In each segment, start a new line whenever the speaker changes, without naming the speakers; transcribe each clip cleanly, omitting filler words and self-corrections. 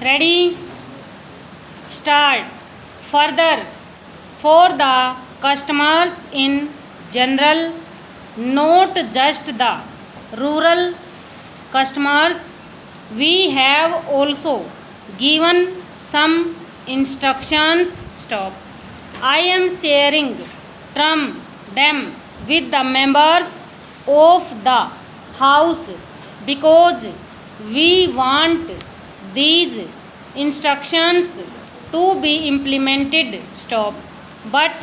Ready? Start. Further, for the customers in general, not just the rural customers, we have also given some instructions. Stop. I am sharing them with the members of the house because we want these instructions to be implemented. Stop. But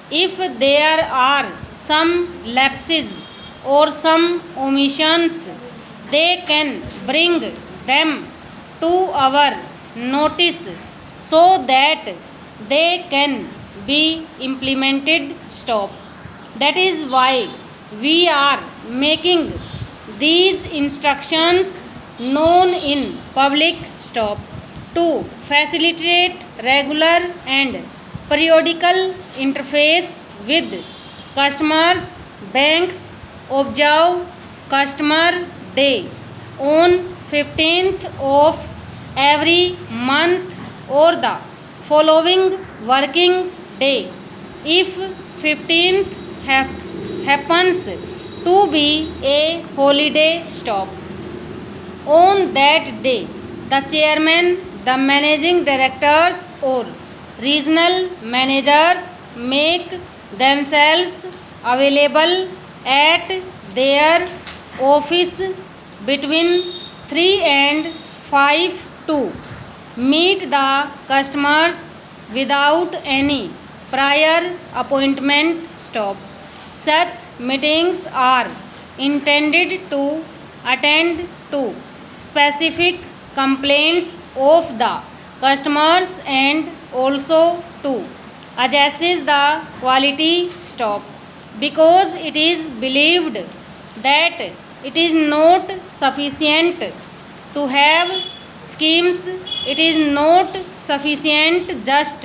if there are some lapses or some omissions, they can bring them to our notice so that they can be implemented. Stop. That is why we are making these instructions known in public. Stop. To facilitate regular and periodical interface with customers, banks observe Customer Day on 15th of every month or the following working day. If 15th happens to be a holiday. Stop. On that day, the chairman, the managing directors or regional managers make themselves available at their office between 3 and 5 to meet the customers without any prior appointment. Stop. Such meetings are intended to attend to specific complaints of the customers and also to assess the quality. Stop. Because it is believed that it is not sufficient to have schemes, it is not sufficient just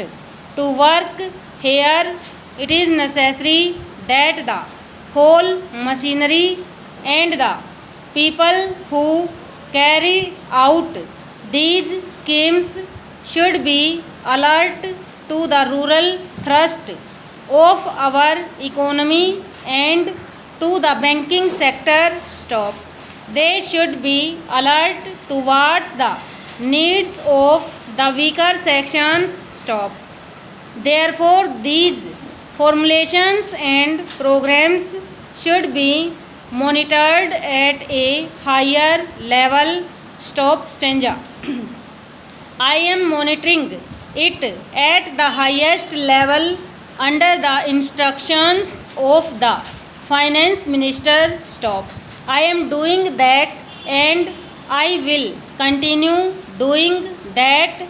to work here, it is necessary that the whole machinery and the people who carry out these schemes should be alert to the rural thrust of our economy and to the banking sector. Stop. They should be alert towards the needs of the weaker sections. Stop. Therefore, these formulations and programs should be monitored at a higher level. Stop. Stanza. I am monitoring it at the highest level under the instructions of the finance minister. Stop. I am doing that and I will continue doing that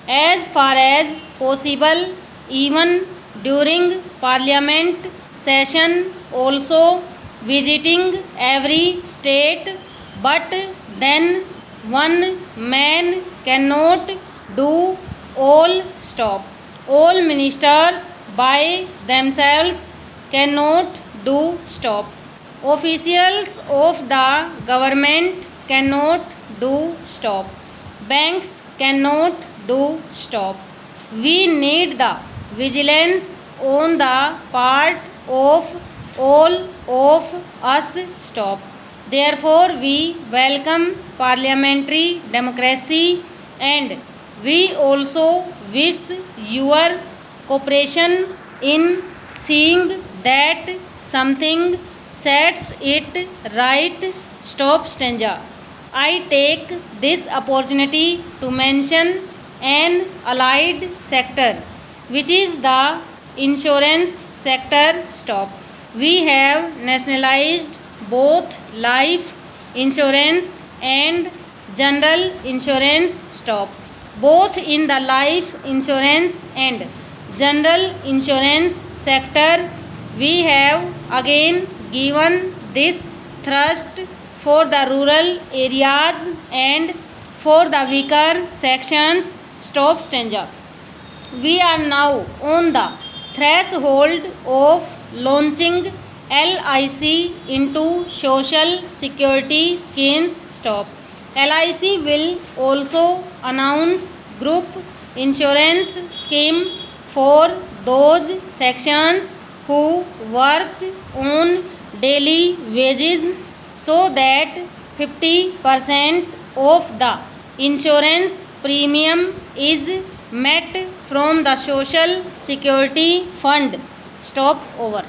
as far as possible, even during parliament session, also visiting every state. But then one man cannot do all. Stop. All ministers by themselves cannot do. Stop. Officials of the government cannot do. Stop. Banks cannot do. Stop. We need the vigilance on the part of all of us. Stop. Therefore, we welcome parliamentary democracy and we also wish your cooperation in seeing that something sets it right. Stop. Stanza. I take this opportunity to mention an allied sector, which is the insurance sector. Stop. We have nationalized both life insurance and general insurance. Stop. Both in the life insurance and general insurance sector, we have again given this thrust for the rural areas and for the weaker sections. Stop. Stanza. We are now on the threshold of launching LIC into social security schemes. Stop. LIC will also announce group insurance scheme for those sections who work on daily wages so that 50% of the insurance premium is met from the Social Security Fund. Stop over.